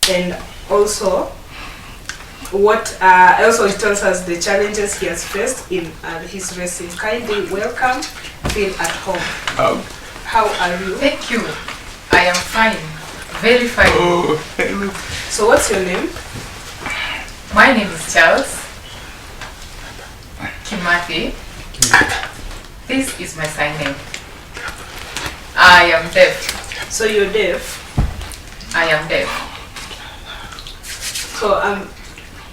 and also it tells us the challenges he has faced in his racing. Kindly welcome, feel at home. How are you? Thank you. I am fine, very fine. So what's your name? My name is Charles Kamiti. This is my sign name. I am deaf. So you're deaf? I am deaf. So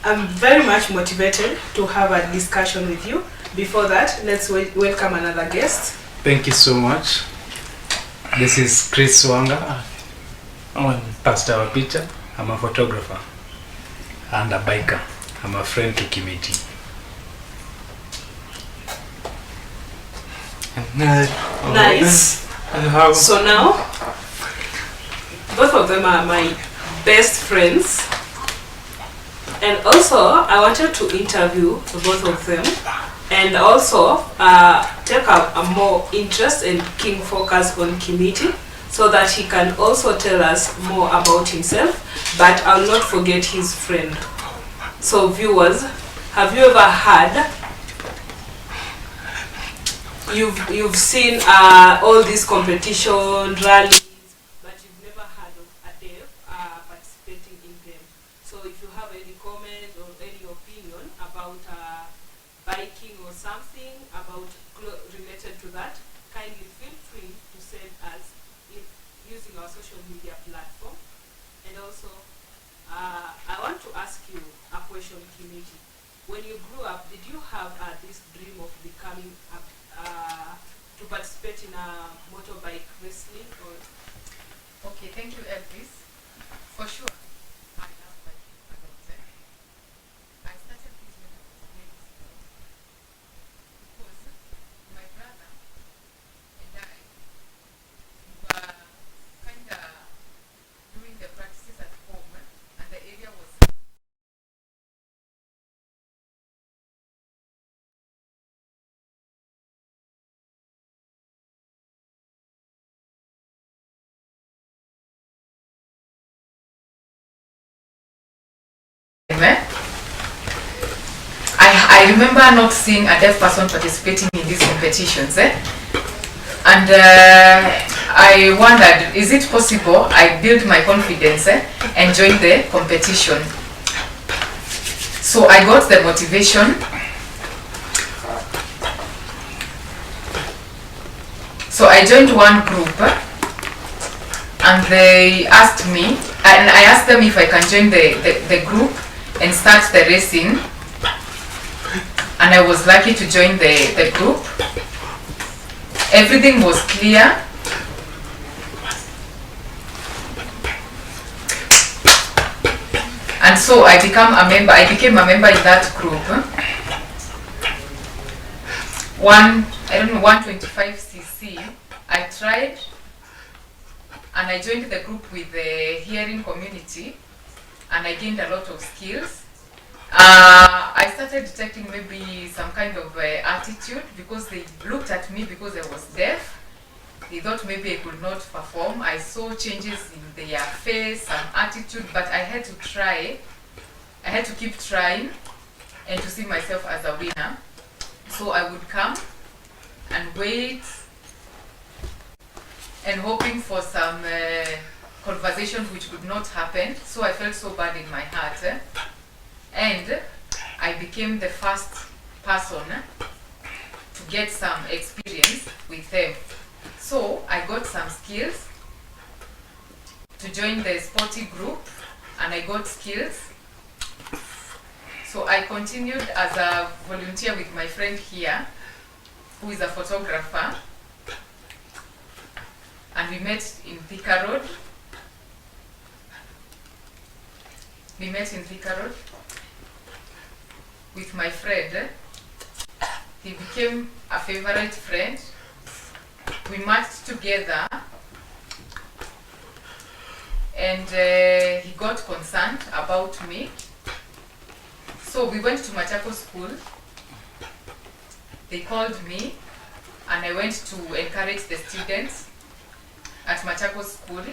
I'm very much motivated to have a discussion with you. Before that, let's welcome another guest. Thank you so much. This is Chris Wanga. I'm Pastor Wapita. I'm a photographer and a biker. I'm a friend to Kamiti. Nice. So now, both of them are my best friends. And also, I wanted to interview both of them and also take a more interest and keen focus on Kamiti so that he can also tell us more about himself, but I'll not forget his friend. So viewers, have you ever had, you've seen all these competition, rallies, but you've never heard of a dev participating in them. So if you have any comment or any opinion about biking or something about related to that, kindly feel free to send us using our social media platform. And also, I want to ask you a question, Kamiti. When you grew up, did you have this dream of becoming to participate in a motorbike wrestling? Or? Okay, thank you, Elvis. For sure, I love biking a lot. I started this when I was very small because my brother and I were kind of doing the practices at home, and the area was I remember not seeing a deaf person participating in these competitions, and I wondered, is it possible I build my confidence and join the competition? So I got the motivation. So I joined one group and they asked me, and I asked them if I can join the group and start the racing. And I was lucky to join the group. Everything was clear. And so I became a member in that group. 125cc. I tried and I joined the group with the hearing community and I gained a lot of skills. I started detecting maybe some kind of attitude because they looked at me because I was deaf. They thought maybe I could not perform. I saw changes in their face, some attitude, but I had to try. I had to keep trying and to see myself as a winner. So I would come and wait and hoping for some conversations which could not happen. So I felt so bad in my heart. And I became the first person to get some experience with them. So I got some skills to join the sporty group and I got skills. So I continued as a volunteer with my friend here, who is a photographer. And we met in Thika Road. With my friend. He became a favorite friend. We marched together and he got concerned about me. So we went to Machako School. They called me and I went to encourage the students at Machako School.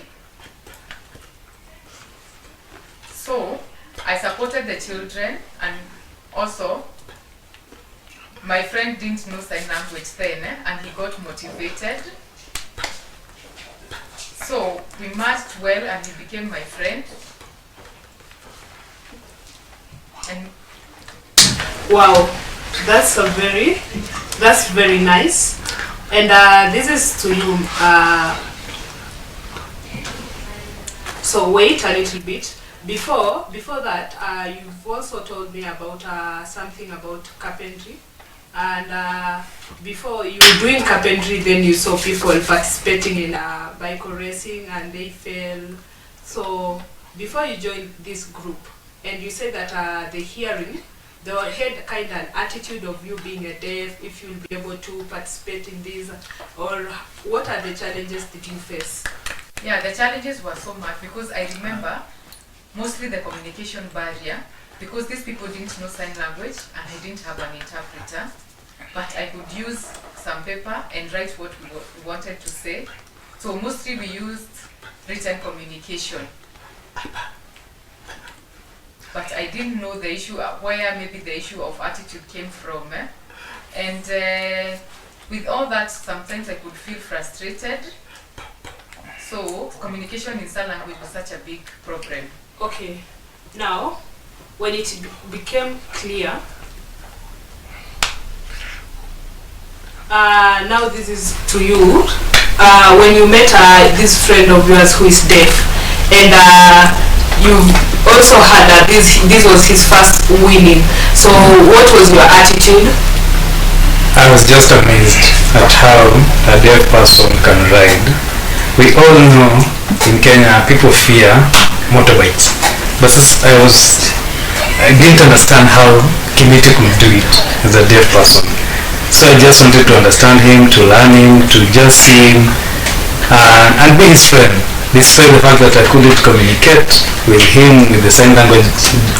So I supported the children, and also my friend didn't know sign language then, and he got motivated. So we matched well, and he became my friend. And wow, that's very nice. And this is to you. So wait a little bit. Before that, you've also told me about something about carpentry. And before you were doing carpentry, then you saw people participating in bike racing and they fell. So before you joined this group, and you said that the hearing, they had kind of an attitude of you being a deaf, if you'll be able to participate in this, or what are the challenges did you face? yeah, the challenges were so much, because I remember mostly the communication barrier, because these people didn't know sign language and I didn't have an interpreter, but I could use some paper and write what we wanted to say. So mostly we used written communication. But I didn't know the issue, where maybe the issue of attitude came from. And with all that, sometimes I could feel frustrated. So communication in sign language was such a big problem. Okay, now when it became clear, now this is to you, when you met this friend of yours who is deaf, and you also had this was his first winning. So what was your attitude? I was just amazed at how a deaf person can ride. We all know in Kenya people fear motorbikes, but I didn't understand how Kamiti could do it as a deaf person. So I just wanted to understand him, to learn him, to just see him, and be his friend. Despite the fact that I couldn't communicate with him with the sign language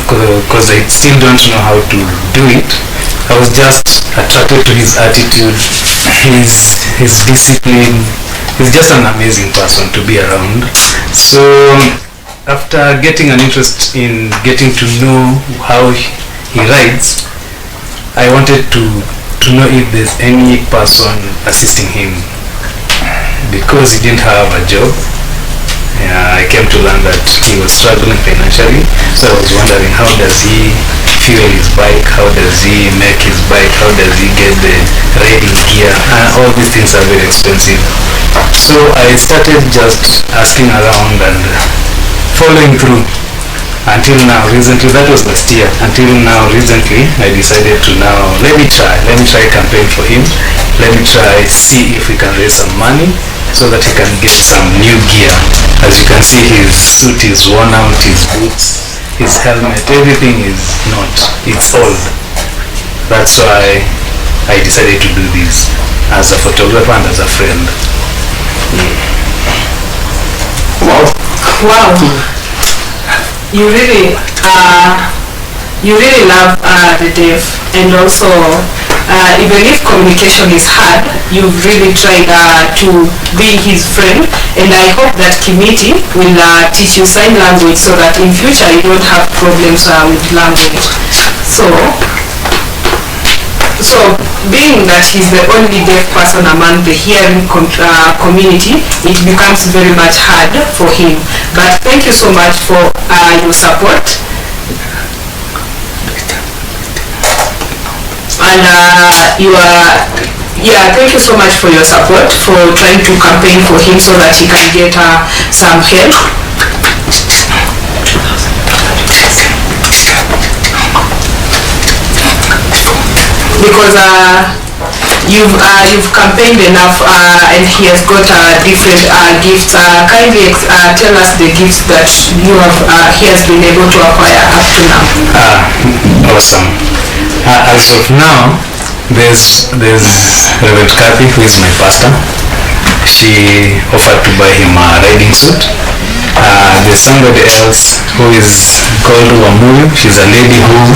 because I still don't know how to do it, I was just attracted to his attitude, his discipline. He's just an amazing person to be around. So after getting an interest in getting to know how he rides, I wanted to know if there's any person assisting him, because he didn't have a job. I came to learn that he was struggling financially, so I was wondering, how does he fuel his bike, how does he make his bike, how does he get the riding gear, and all these things are very expensive. So I started just asking around and following through until now. Recently, that was last year, until now recently I decided to now let me try campaign for him. Let me try see if we can raise some money so that he can get some new gear. As you can see, his suit is worn out, his boots, his helmet, everything is not, it's old. That's why I decided to do this as a photographer and as a friend. Wow, you really love the deaf, and also even if communication is hard, you've really tried to be his friend, and I hope that Kamiti will teach you sign language so that in future you don't have problems with language. So being that he's the only deaf person among the hearing community, it becomes very much hard for him. But thank you so much for your support. And thank you so much for your support, for trying to campaign for him so that he can get some help. Because you've campaigned enough, and he has got different gifts. Kindly tell us the gifts that you have he has been able to acquire up to now. Awesome. As of now, there's Reverend Kathy, who is my pastor. She offered to buy him a riding suit. There's somebody else who is called Wamuyu. She's a lady who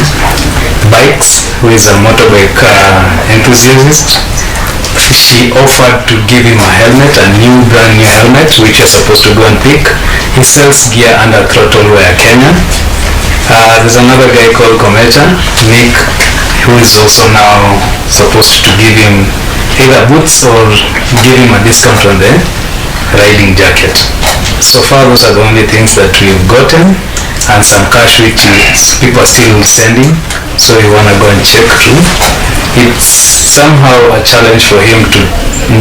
bikes, who is a motorbike enthusiast. She offered to give him a helmet, a brand new helmet, which you're supposed to go and pick. He sells gear under Throttle Wear Kenya. There's another guy called Kometa, Nick, who is also now supposed to give him either boots or give him a discount on the riding jacket. So far, those are the only things that we've gotten, and some cash which people are still sending, so we want to go and check too. It's somehow a challenge for him to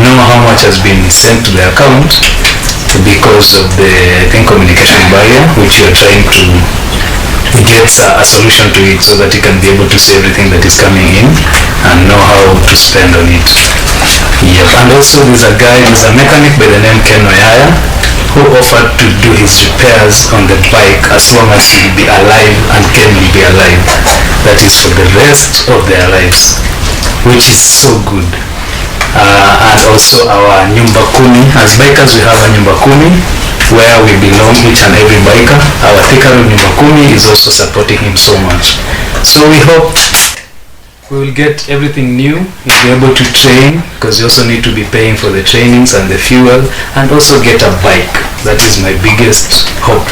know how much has been sent to the account because of the, I think, communication barrier, which we are trying to get a solution to it so that he can be able to see everything that is coming in and know how to spend on it. Yep. And also there's a mechanic by the name Ken Oyaya, who offered to do his repairs on the bike as long as he'll be alive and Ken will be alive. That is for the rest of their lives, which is so good. And also our Nyumba Kumi. As bikers, we have a Nyumba Kumi where we belong, each and every biker. Our Thika Road Nyumba Kumi is also supporting him so much. So we hope we will get everything new. We'll be able to train, because you also need to be paying for the trainings and the fuel, and also get a bike. That is my biggest hope,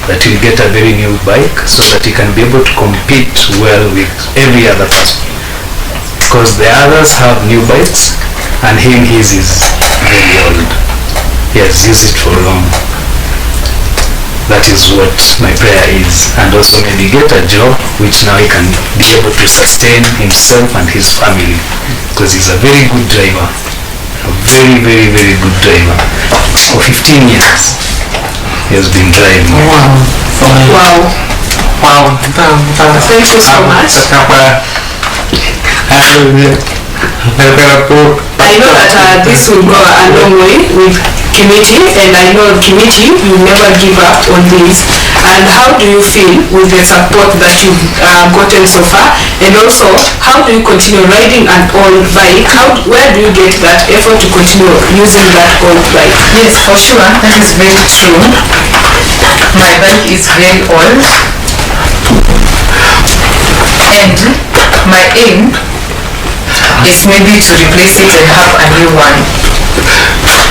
that he'll get a very new bike so that he can be able to compete well with every other person. Because the others have new bikes and his is very old. He has used it for long. That is what my prayer is. And also maybe get a job which now he can be able to sustain himself and his family, because he's a very good driver. A very, very, very good driver. For 15 years he has been driving. Wow. Thank you so much. I know that this will go a long way with Kamiti, and I know Kamiti, you never give up on this. And how do you feel with the support that you've gotten so far? And also, how do you continue riding an old bike? Where do you get that effort to continue using that old bike? Yes, for sure, that is very true. My bike is very old, and my aim is maybe to replace it and have a new one.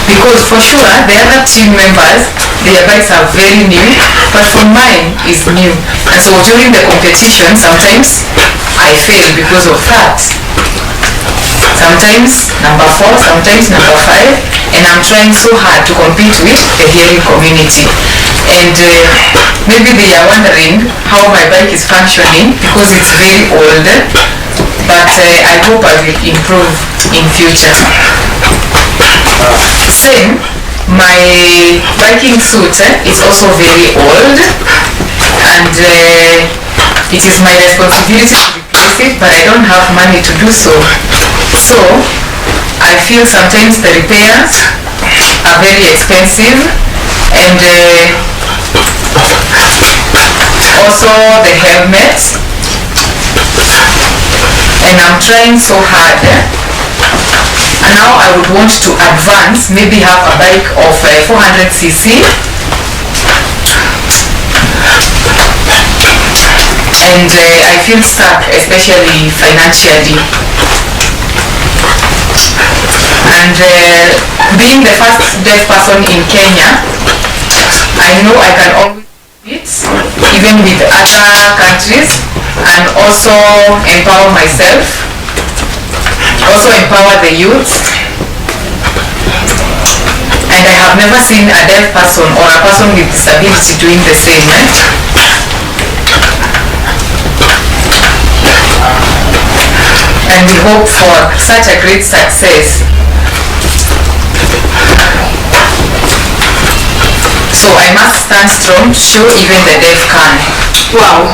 Because for sure, the other team members, their bikes are very new, but for mine is new. And so during the competition, sometimes I fail because of that. Sometimes number 4, sometimes number 5, and I'm trying so hard to compete with the hearing community. And maybe they are wondering how my bike is functioning because it's very old, but I hope I will improve in future. Same, my biking suit is also very old, and it is my responsibility to replace it, but I don't have money to do so. So I feel sometimes the repairs are very expensive, and also the helmet, and I'm trying so hard. And now I would want to advance, maybe have a bike of 400cc, and I feel stuck, especially financially. And being the first deaf person in Kenya, I know I can always compete, even with other countries, and also empower myself, also empower the youth. And I have never seen a deaf person or a person with disability doing the same. And we hope for such a great success. So I must stand strong to show even the deaf can. Wow.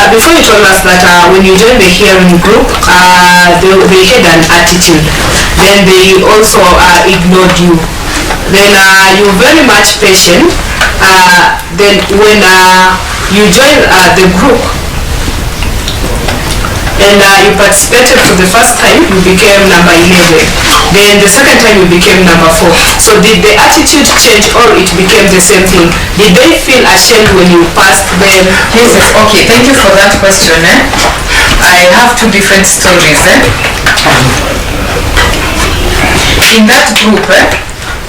Before you told us that when you joined the hearing group, they had an attitude. Then they also ignored you. Then you're very much patient. Then when you joined the group, and you participated for the first time, you became number 11. Then the second time you became number 4. So did the attitude change or it became the same thing? Did they feel ashamed when you passed them? Yes, okay, thank you for that question. I have 2 different stories. In that group,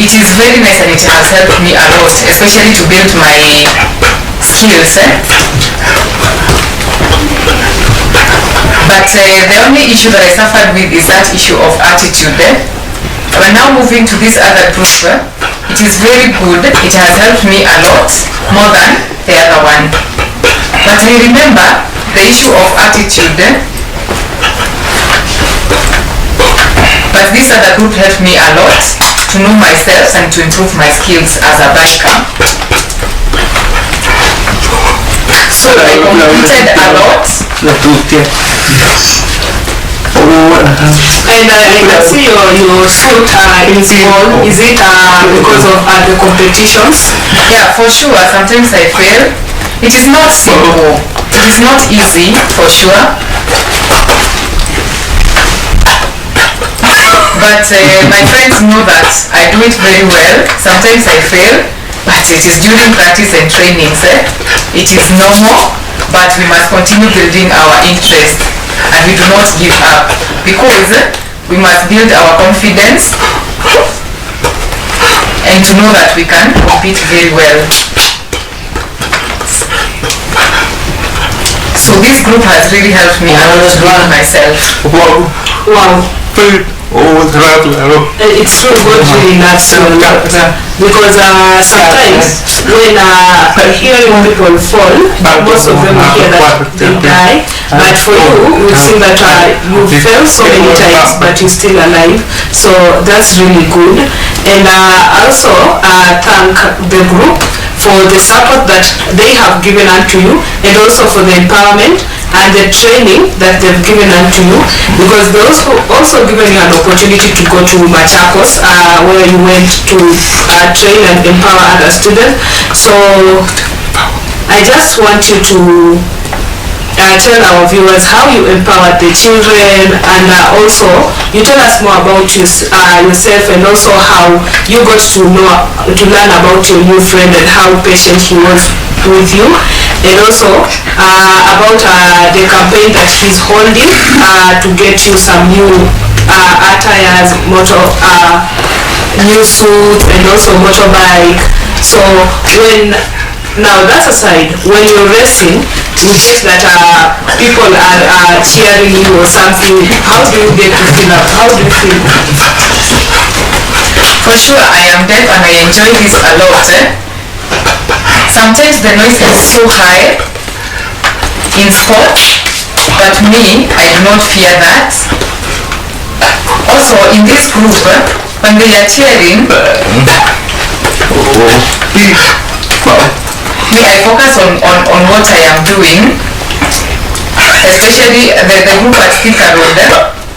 it is very nice and it has helped me a lot, especially to build my skills. But the only issue that I suffered with is that issue of attitude. But now moving to this other group, it is very good. It has helped me a lot more than the other one. But remember the issue of attitude. But this other group helped me a lot to know myself and to improve my skills as a biker. So I completed a lot. And I can see your suit in small. Is it because of the competitions? Yeah, for sure. Sometimes I fail. It is not simple. It is not easy, for sure. But my friends know that I do it very well. Sometimes I fail, but it is during practice and trainings. It is normal, but we must continue building our interest and we do not give up because we must build our confidence and to know that we can compete very well. So this group has really helped me a lot to build myself. Wow. It's so good really nuts you a lot because sometimes when hearing people fall, most of them hear that they die, but for you, we've seen that you fell so many times but you're still alive, so that's really good. And also thank the group for the support that they have given unto you and also for the empowerment and the training that they've given unto you, because they also given you an opportunity to go to Machakos where you went to train and empower other students. So I just want you to tell our viewers how you empowered the children, and also you tell us more about yourself and also how you got to learn about your new friend and how patient he was with you, and also about the campaign that he's holding to get you some new attires, new suits and also motorbike. So now that aside, when you're racing, you get that people are cheering you or something. How do you get to feel up? How do you feel? For sure, I am deaf and I enjoy this a lot. Sometimes the noise is so high in sports, but me, I do not fear that. Also, in this group, when they are cheering, me, I focus on what I am doing, especially the group at Thika Road.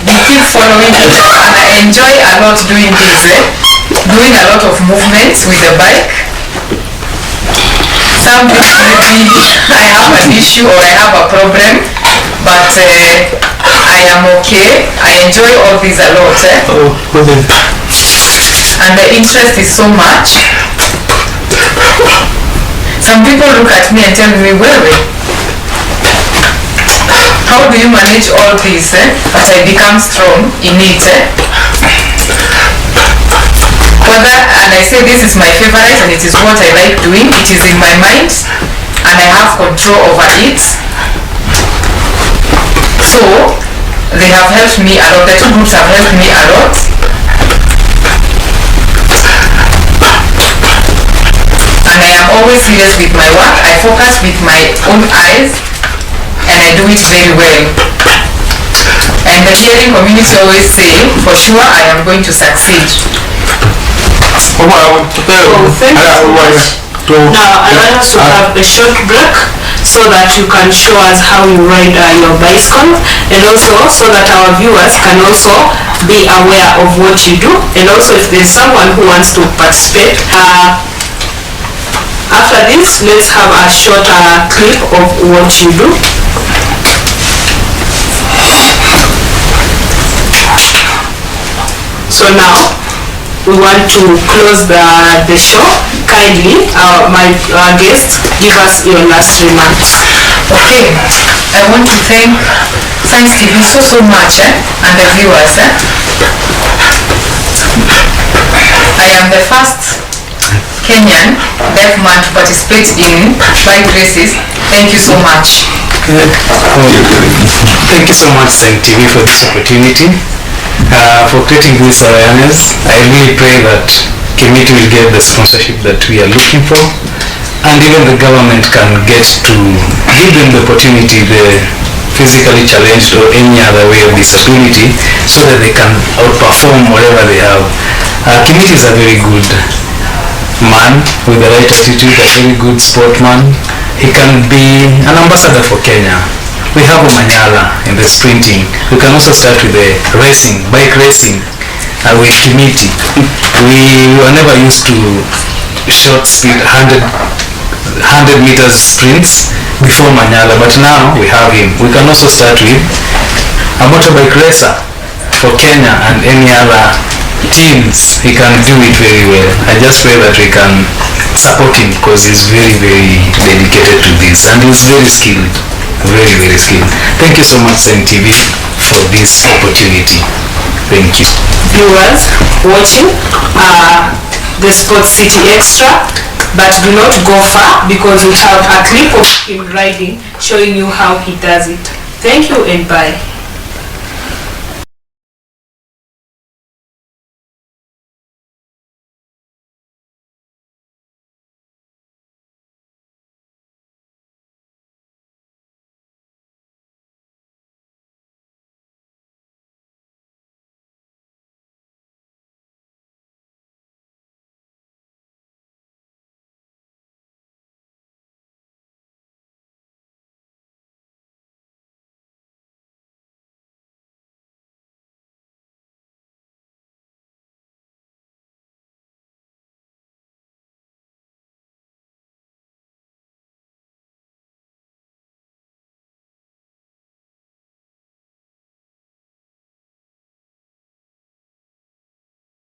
They keep following me and I enjoy a lot doing this, doing a lot of movements with the bike. Some people maybe I have an issue or I have a problem, but I am okay. I enjoy all this a lot. And the interest is so much. Some people look at me and tell me, well, how do you manage all this? But I become strong in it. And I say this is my favorite and it is what I like doing. It is in my mind and I have control over it. So they have helped me a lot. The two groups have helped me a lot. And I am always serious with my work. I focus with my own eyes and I do it very well. And the hearing community always say, for sure I am going to succeed. Oh, thank you so much. Now allow us to have a short break so that you can show us how you ride your bicycle, and also so that our viewers can also be aware of what you do, and also if there's someone who wants to participate. After this, let's have a short clip of what you do. So now we want to close the show. Kindly, my guest, give us your last remarks. Okay, I want to thank Science TV so much and the viewers. I am the first Kenyan deaf man to participate in bike races. Thank you so much. Good. Thank you so much, TV, for this opportunity, for creating this awareness. I really pray that Kamiti will get the sponsorship that we are looking for, and even the government can get to give them the opportunity, the physically challenged or any other way of disability, so that they can outperform whatever they have. Kamiti is a very good man with the right attitude, a very good sportsman. He can be an ambassador for Kenya. We have Umanyala in the sprinting. We can also start with the racing, bike racing, with Kamiti. We were never used to short speed 100 meters sprints before Manyala, but now we have him. We can also start with a motorbike racer for Kenya and any other teams. He can do it very well. I just pray that we can support him, because he's very, very dedicated to this, and he's very skilled, very, very skilled. Thank you so much, TV, for this opportunity. Thank you. Viewers watching the Sports City Extra, but do not go far, because we have a clip of him riding showing you how he does it. Thank you and bye.